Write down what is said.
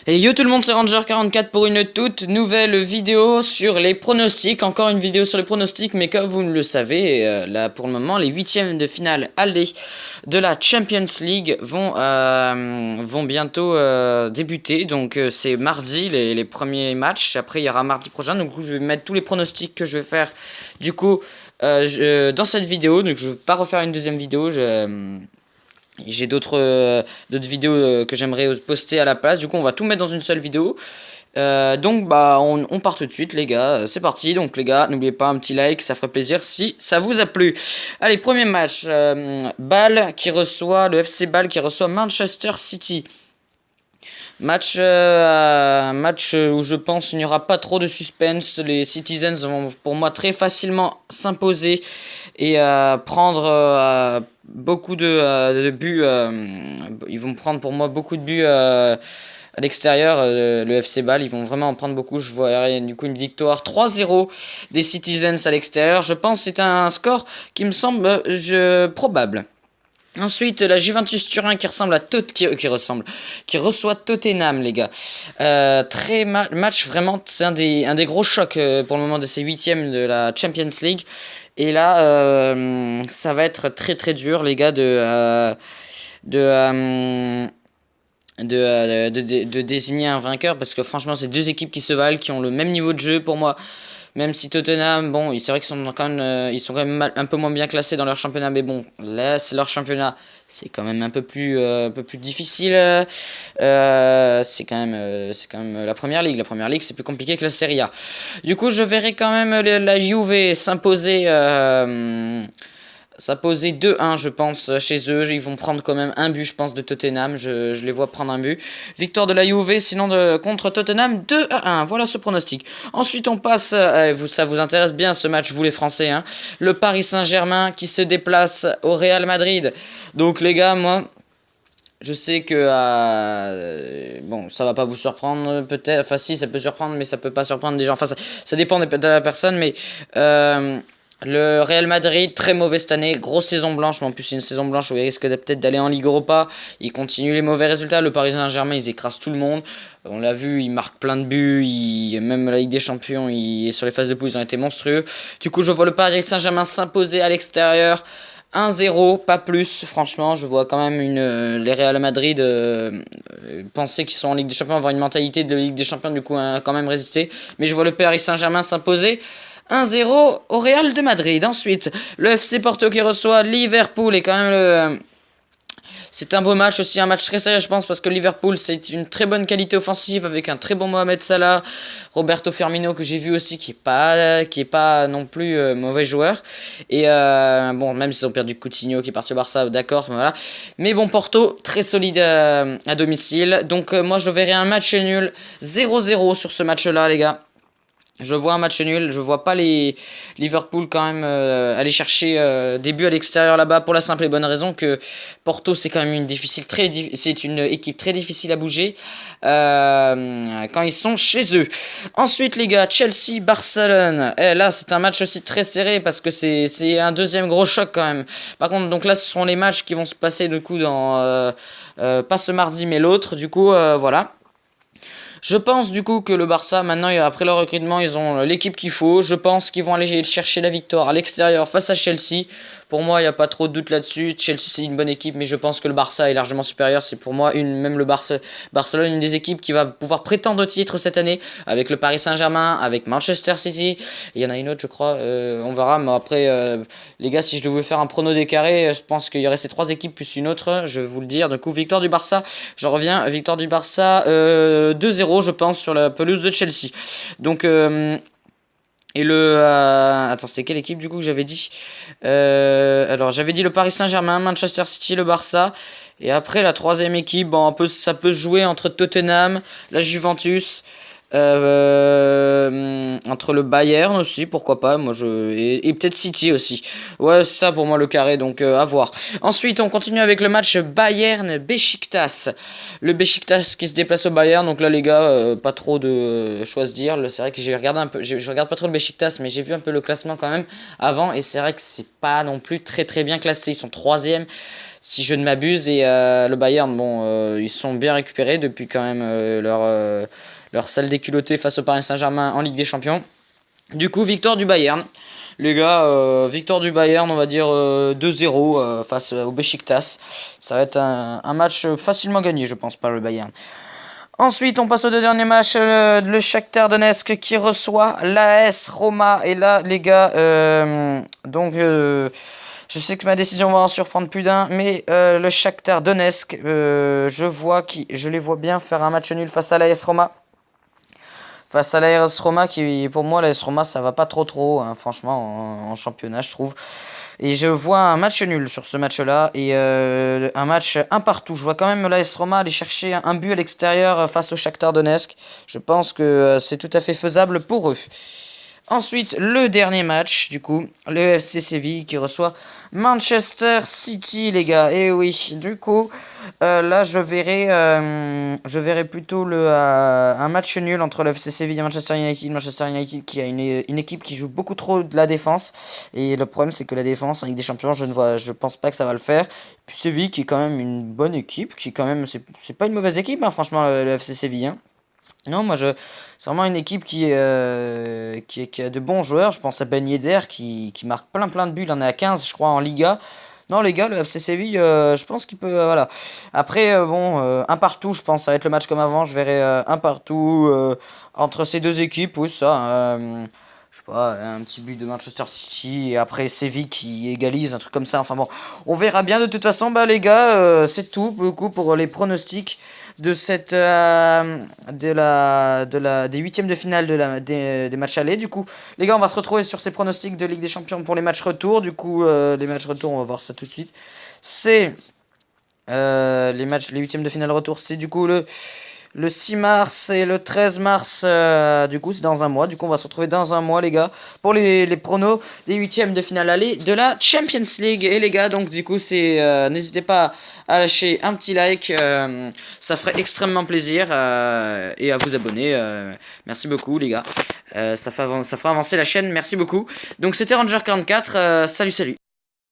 Et yo tout le monde, c'est Ranger44 pour une toute nouvelle vidéo sur les pronostics. Encore une vidéo sur les pronostics, mais comme vous le savez, là pour le moment, les huitièmes de finale aller de la Champions League vont bientôt débuter. Donc c'est mardi les premiers matchs. Après il y aura mardi prochain. Donc je vais mettre tous les pronostics que je vais faire du coup dans cette vidéo. Donc je ne vais pas refaire une deuxième vidéo. J'ai d'autres vidéos que j'aimerais poster à la place. Du coup, on va tout mettre dans une seule vidéo. Donc, bah, on part tout de suite, les gars. C'est parti. Donc, les gars, n'oubliez pas un petit like, ça ferait plaisir si ça vous a plu. Allez, premier match. Le FC Bâle qui reçoit Manchester City. Match où je pense il n'y aura pas trop de suspense. Les Citizens vont pour moi très facilement s'imposer et prendre beaucoup de buts. Ils vont prendre pour moi beaucoup de buts à l'extérieur. Le FC Bâle, ils vont vraiment en prendre beaucoup. Je vois du coup une victoire 3-0 des Citizens à l'extérieur. Je pense que c'est un score qui me semble probable. Ensuite, la Juventus Turin qui ressemble à qui reçoit Tottenham, les gars. Match vraiment, c'est un des gros chocs pour le moment de ces huitièmes de la Champions League. Et là, ça va être très très dur, les gars, de désigner un vainqueur, parce que franchement, c'est deux équipes qui se valent, qui ont le même niveau de jeu pour moi. Même si Tottenham, bon, c'est vrai qu'ils sont quand même, un peu moins bien classés dans leur championnat, mais bon, là, c'est leur championnat, c'est quand même un peu plus difficile. C'est quand même la première ligue. La première ligue, c'est plus compliqué que la Serie A. Du coup, je verrai quand même la Juve s'imposer 2-1, je pense, chez eux. Ils vont prendre quand même un but, je pense, de Tottenham. Je les vois prendre un but. Victoire de la Juve, sinon contre Tottenham, 2-1. Voilà ce pronostic. Ensuite, on passe, ça vous intéresse bien ce match, vous les Français, hein. Le Paris Saint-Germain qui se déplace au Real Madrid. Donc les gars, moi, je sais que bon, ça va pas vous surprendre peut-être. Enfin si, ça peut surprendre, mais ça peut pas surprendre des gens. Enfin, ça dépend de la personne, mais le Real Madrid, très mauvais cette année, grosse saison blanche, mais en plus c'est une saison blanche où ils risquent peut-être d'aller en Ligue Europa. Ils continuent les mauvais résultats. Le Paris Saint-Germain, ils écrasent tout le monde. On l'a vu, ils marquent plein de buts. Même la Ligue des Champions, sur les phases de poule, ils ont été monstrueux. Du coup, je vois le Paris Saint-Germain s'imposer à l'extérieur. 1-0, pas plus. Franchement, je vois quand même les Real Madrid penser qu'ils sont en Ligue des Champions, avoir une mentalité de Ligue des Champions, du coup, quand même résister. Mais je vois le Paris Saint-Germain s'imposer 1-0 au Real de Madrid. Ensuite, le FC Porto qui reçoit Liverpool et quand même c'est un beau match aussi, un match très sérieux je pense, parce que Liverpool c'est une très bonne qualité offensive avec un très bon Mohamed Salah, Roberto Firmino que j'ai vu aussi qui est pas non plus mauvais joueur. Et bon, même s'ils ont perdu Coutinho qui est parti au Barça, d'accord, voilà. Mais bon, Porto très solide à domicile. Donc moi je verrai un match nul 0-0 sur ce match-là, les gars. Je vois un match nul, je vois pas les Liverpool quand même aller chercher des buts à l'extérieur là-bas, pour la simple et bonne raison que Porto c'est quand même c'est une équipe très difficile à bouger quand ils sont chez eux. Ensuite les gars, Chelsea Barcelone. Là c'est un match aussi très serré parce que c'est un deuxième gros choc quand même. Par contre donc là ce seront les matchs qui vont se passer du coup dans pas ce mardi mais l'autre. Du coup voilà. Je pense du coup que le Barça, maintenant, après leur recrutement, ils ont l'équipe qu'il faut. Je pense qu'ils vont aller chercher la victoire à l'extérieur face à Chelsea. Pour moi, il n'y a pas trop de doute là-dessus. Chelsea, c'est une bonne équipe, mais je pense que le Barça est largement supérieur. C'est pour moi, même le Barcelone, une des équipes qui va pouvoir prétendre au titre cette année, avec le Paris Saint-Germain, avec Manchester City. Il y en a une autre, je crois. On verra, mais après, les gars, si je devais faire un prono décarré, je pense qu'il y aurait ces trois équipes plus une autre. Je vais vous le dire. Du coup, victoire du Barça. Je reviens, victoire du Barça 2-0, je pense, sur la pelouse de Chelsea. Donc, attends, c'était quelle équipe du coup que j'avais dit alors, j'avais dit le Paris Saint-Germain, Manchester City, le Barça. Et après, la troisième équipe, bon, ça peut se jouer entre Tottenham, la Juventus, entre le Bayern aussi, pourquoi pas. Et peut-être City aussi. Ouais, c'est ça pour moi le carré, donc à voir. Ensuite, on continue avec le match Bayern-Beşiktaş. Le Beşiktaş qui se déplace au Bayern. Donc là, les gars, pas trop de choix à se dire. C'est vrai que j'ai regardé un peu, je regarde pas trop le Beşiktaş, mais j'ai vu un peu le classement quand même avant. Et c'est vrai que c'est pas non plus très très bien classé. Ils sont troisième. si je ne m'abuse. Et le Bayern, bon, ils sont bien récupérés depuis quand même leur salle déculottée face au Paris Saint-Germain en Ligue des Champions. Du coup, victoire du Bayern. Les gars, victoire du Bayern, on va dire 2-0 face au Beşiktaş. Ça va être un match facilement gagné, je pense, par le Bayern. Ensuite, on passe aux deux derniers matchs. Le Shakhtar Donetsk qui reçoit l'AS Roma. Et là, les gars, je sais que ma décision va en surprendre plus d'un, mais le Shakhtar Donetsk, je les vois bien faire un match nul face à l'AS Roma. Face à l'AS Roma, qui pour moi, l'AS Roma, ça va pas trop, hein, franchement, en championnat, je trouve. Et je vois un match nul sur ce match-là et un match un partout. Je vois quand même l'AS Roma aller chercher un but à l'extérieur face au Shakhtar Donetsk. Je pense que c'est tout à fait faisable pour eux. Ensuite, le dernier match, du coup, le FC Séville qui reçoit Manchester City, les gars. Et oui, du coup, là, je verrai plutôt un match nul entre le FC Séville et Manchester United. Manchester United qui a une équipe qui joue beaucoup trop de la défense. Et le problème, c'est que la défense en Ligue des Champions, je pense pas que ça va le faire. Puis Séville qui est quand même une bonne équipe, qui est quand même, c'est pas une mauvaise équipe, hein, franchement, le FC Séville, hein. Non, c'est vraiment une équipe qui a de bons joueurs. Je pense à Ben Yedder qui marque plein de buts. Il en est à 15, je crois, en Liga. Non, les gars, le FC Séville, je pense qu'il peut. Voilà. Après, un partout, je pense, ça va être le match comme avant. Je verrai un partout entre ces deux équipes. Oui, ça. Je sais pas, un petit but de Manchester City et après Séville qui égalise, un truc comme ça. Enfin bon, on verra bien. De toute façon, bah, les gars, c'est tout beaucoup pour les pronostics de cette des huitièmes de finale des matchs allés. Du coup, les gars, on va se retrouver sur ces pronostics de Ligue des Champions pour les matchs retour. Du coup, les matchs retour, on va voir ça tout de suite. C'est les huitièmes de finale retour, c'est du coup le 6 mars et le 13 mars, du coup, c'est dans un mois. Du coup, on va se retrouver dans un mois, les gars, pour les pronos des huitièmes de finale aller de la Champions League. Et les gars, donc, du coup, n'hésitez pas à lâcher un petit like, ça ferait extrêmement plaisir, et à vous abonner. Merci beaucoup, les gars. Ça fera avancer la chaîne. Merci beaucoup. Donc, c'était Ranger44. Salut.